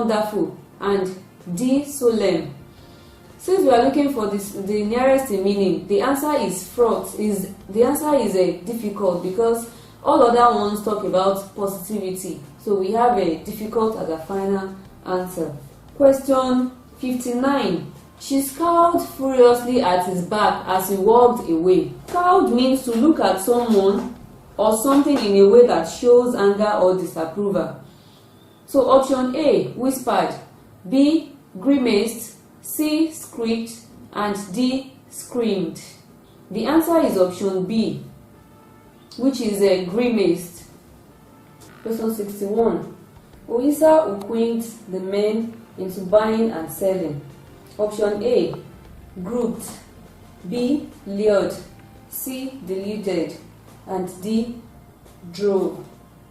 wonderful, and D. solemn. Since we are looking for the nearest in meaning, the answer is fraught. The answer is difficult, because all other ones talk about positivity. So we have a difficult as a final answer. Question 59. She scowled furiously at his back as he walked away. Scowled means to look at someone or something in a way that shows anger or disapproval. So option A, whispered, B, grimaced, C, screeched, and D, screamed. The answer is option B, which is grimaced. Question 61. Oisa hoodwinked the men into buying and selling. Option A, grouped, B, lured, C, deluded, and D, drove.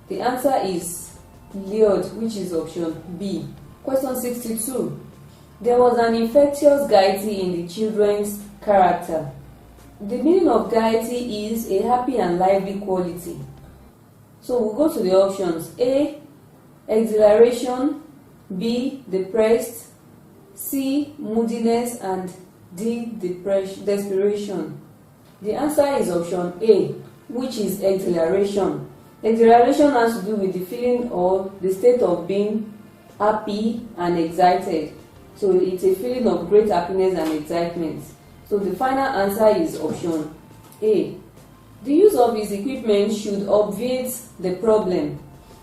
The answer is lured, which is option B. Question 62. There was an infectious gaiety in the children's character. The meaning of gaiety is a happy and lively quality. So we'll go to the options. A, exhilaration, B, depressed, C, moodiness, and D, desperation. The answer is option A, which is exhilaration. Exhilaration has to do with the feeling or the state of being happy and excited. So it's a feeling of great happiness and excitement. So the final answer is option A. The use of his equipment should obviate the problem.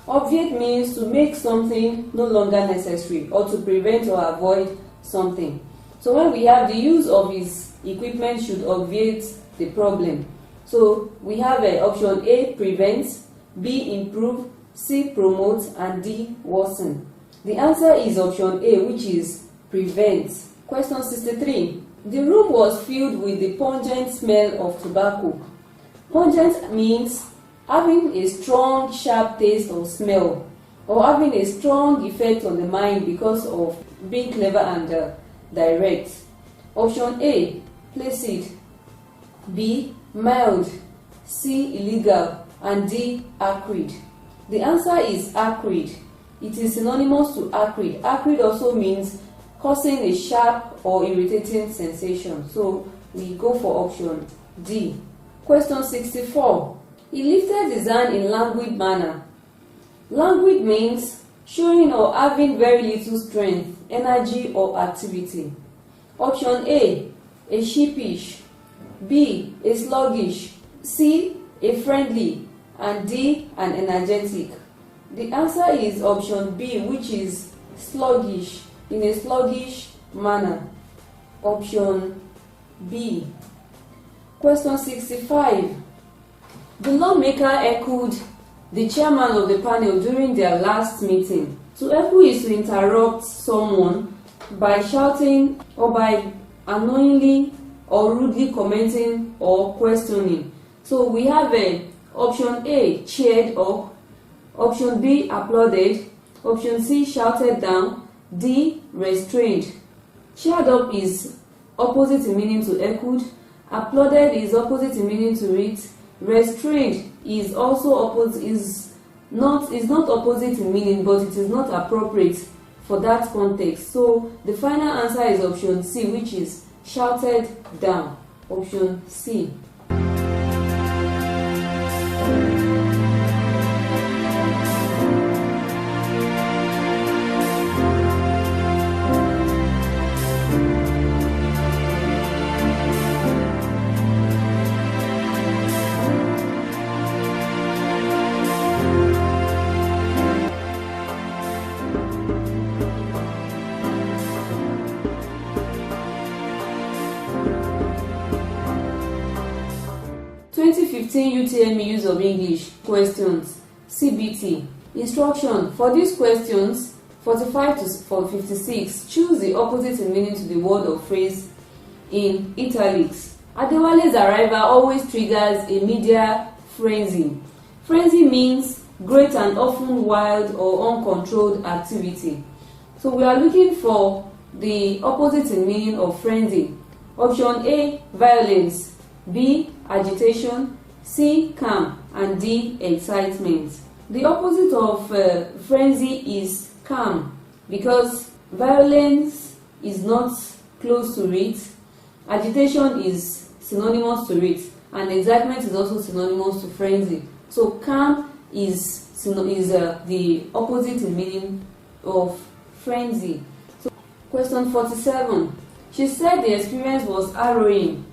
Obviate means to make something no longer necessary, or to prevent or avoid something. So when we have the use of his equipment should obviate the problem. So we have option A, prevent, B, improve, C, promote, and D, worsen. The answer is option A, which is prevent. Question 63. The room was filled with the pungent smell of tobacco. Pungent means having a strong, sharp taste or smell, or having a strong effect on the mind because of being clever and direct. Option A, placid, B, mild, C, illegal, and D, acrid. The answer is acrid. It is synonymous to acrid. Acrid also means causing a sharp or irritating sensation. So we go for option D. Question 64. He lifted his hand in languid manner. Languid means showing or having very little strength, energy, or activity. Option A, sheepish, B, a sluggish, C, a friendly, and D, an energetic. The answer is option B, which is sluggish, in a sluggish manner. Option B. Question 65. The lawmaker echoed the chairman of the panel during their last meeting. To echo is to interrupt someone by shouting or by annoyingly or rudely commenting or questioning. So we have option A, cheered up, option B, applauded, option C, shouted down, D, restrained. Cheered up is opposite in meaning to echoed, applauded is opposite in meaning to it, restrained is also opposite, is not opposite in meaning, but it is not appropriate for that context. So the final answer is option C, which is shouted down. Option C. UTME use of English questions CBT instruction. For these questions 45 to 56, choose the opposite in meaning to the word or phrase in italics. Adewale's arrival always triggers a media frenzy. Frenzy means great and often wild or uncontrolled activity. So we are looking for the opposite in meaning of frenzy. Option A, violence, B, agitation, C, calm, and D, excitement. The opposite of frenzy is calm. because violence is not close to it, agitation is synonymous to it, and excitement is also synonymous to frenzy. So calm is the opposite in meaning of frenzy. So question 47. She said the experience was harrowing.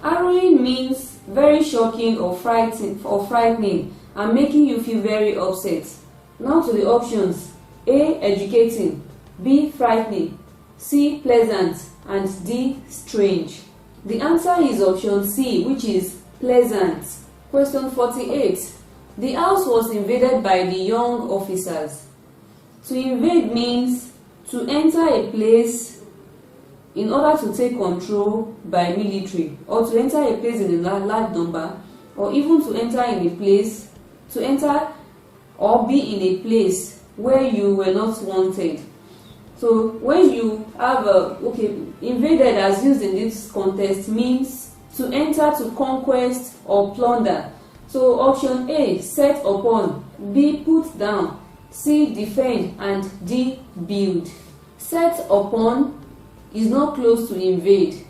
Harrowing means very shocking or frightening and making you feel very upset. Now to the options. A. Educating, B. Frightening, C. Pleasant, and D. Strange. The answer is option C, which is pleasant. Question 48. The house was invaded by the young officers. To invade means to enter a place in order to take control by military, or to enter a place in a large number, or even to enter in a place, to enter or be in a place where you were not wanted. So when you have invaded as used in this context means to enter to conquest or plunder. So option A, set upon, B, put down, C, defend, and D, build. Set upon is not close to invade.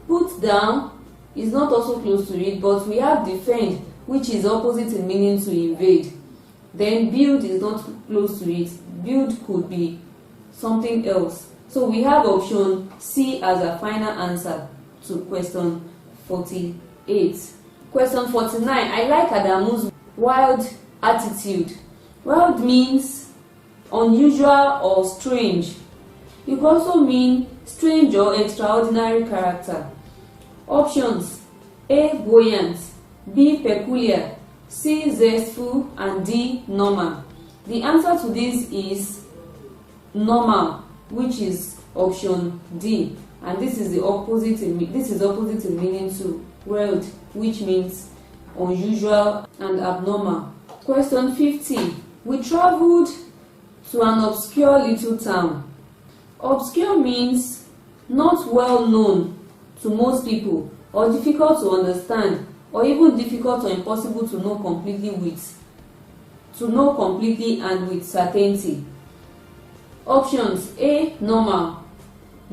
Put down is not also close to it, but we have defend, which is opposite in meaning to invade. Then build is not close to it. Build could be something else. So we have option C as a final answer to question 48. Question 49. I like Adamu's wild attitude. Wild means unusual or strange. It could also mean strange or extraordinary character. Options: A. Buoyant, B. Peculiar, C. Zestful, and D. Normal. The answer to this is normal, which is option D, and this is the opposite in meaning to wild, which means unusual and abnormal. Question 50. We traveled to an obscure little town. Obscure means not well known to most people, or difficult to understand, or even difficult or impossible to know completely and with certainty. Options: A. Normal,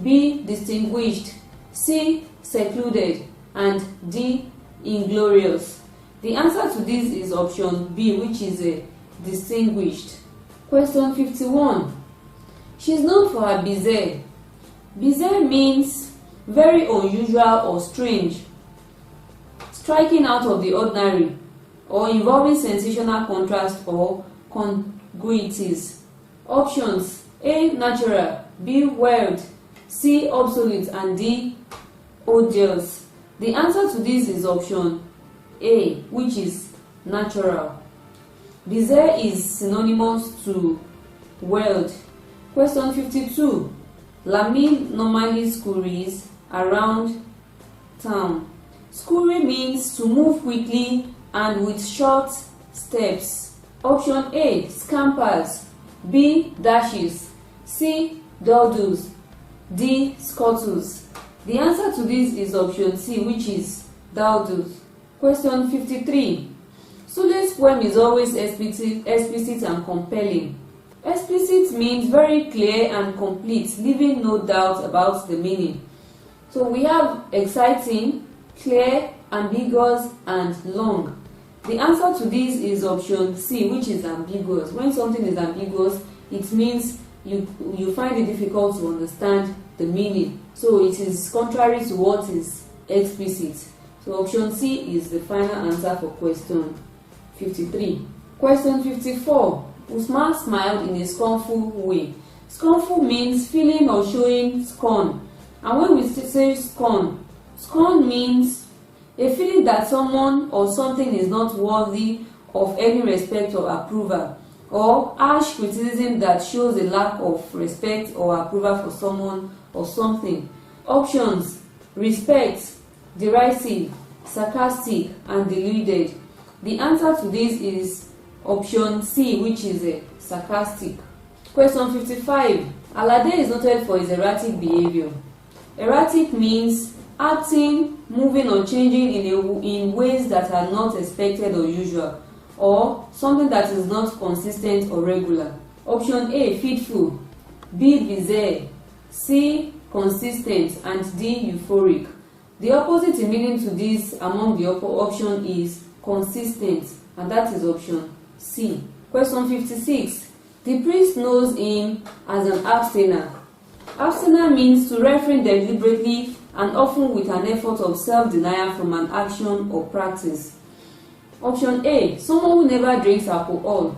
B. Distinguished, C. Secluded, and D. Inglorious. The answer to this is option B, which is a distinguished. Question 51. She is known for her bizarre. Bizarre means very unusual or strange, striking out of the ordinary, or involving sensational contrast or congruities. Options: A. Natural, B. Weird, C. Obsolete, and D. Odious. The answer to this is option A, which is natural. Bizarre is synonymous to weird. Question 52. Lamine normally scurries around town. Scurry means to move quickly and with short steps. Option A. Scampers, B. Dashes, C. Dawdles, D. Scuttles. The answer to this is option C, which is dawdles. Question 53. Sule's poem is always explicit and compelling. Explicit means very clear and complete, leaving no doubt about the meaning. So we have exciting, clear, ambiguous, and long. The answer to this is option C, which is ambiguous. When something is ambiguous, it means you find it difficult to understand the meaning. So it is contrary to what is explicit. So option C is the final answer for question 53. Question 54. Usman smiled in a scornful way. Scornful means feeling or showing scorn. And when we say scorn, scorn means a feeling that someone or something is not worthy of any respect or approval, or harsh criticism that shows a lack of respect or approval for someone or something. Options: respect, derisive, sarcastic, and deluded. The answer to this is option C, which is a sarcastic. Question 55. Alade is noted for his erratic behaviour. Erratic means acting, moving or changing in ways that are not expected or usual, or something that is not consistent or regular. Option A, faithful, B, bizarre, C, consistent, and D, euphoric. The opposite in meaning to this among the option is consistent, and that is option C. Question 56. The priest knows him as an abstainer. Abstainer means to refrain deliberately and often with an effort of self-denial from an action or practice. Option A, someone who never drinks alcohol.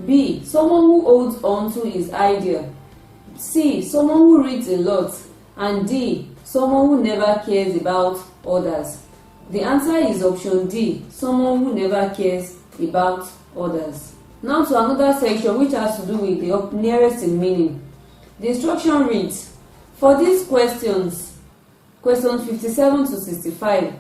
B, someone who holds on to his idea. C, someone who reads a lot. And D, someone who never cares about others. The answer is option D, someone who never cares about others. Now to another section which has to do with the nearest in meaning. The instruction reads, for these questions, question 57 to 65,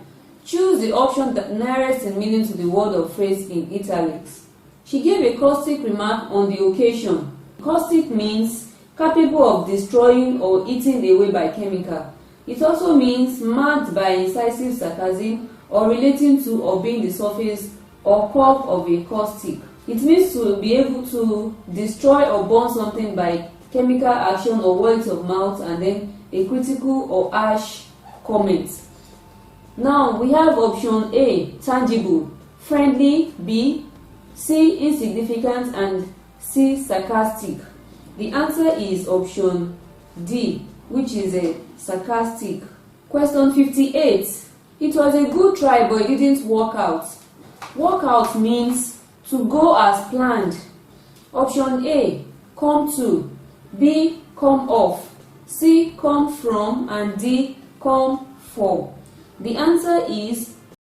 choose the option that nearest in meaning to the word or phrase in italics. She gave a caustic remark on the occasion. Caustic means capable of destroying or eating away by chemical. It also means marked by incisive sarcasm or relating to or being the surface or pulp of a caustic. It means to be able to destroy or burn something by chemical action or words of mouth, and then a critical or harsh comment. Now we have option A, tangible, friendly, B, C, insignificant, and C, sarcastic. The answer is option D, which is a sarcastic. Question 58. It was a good try, but it didn't work out. Work out means to go as planned. Option A, come to, B, come off, C, come from, and D, come for. The answer is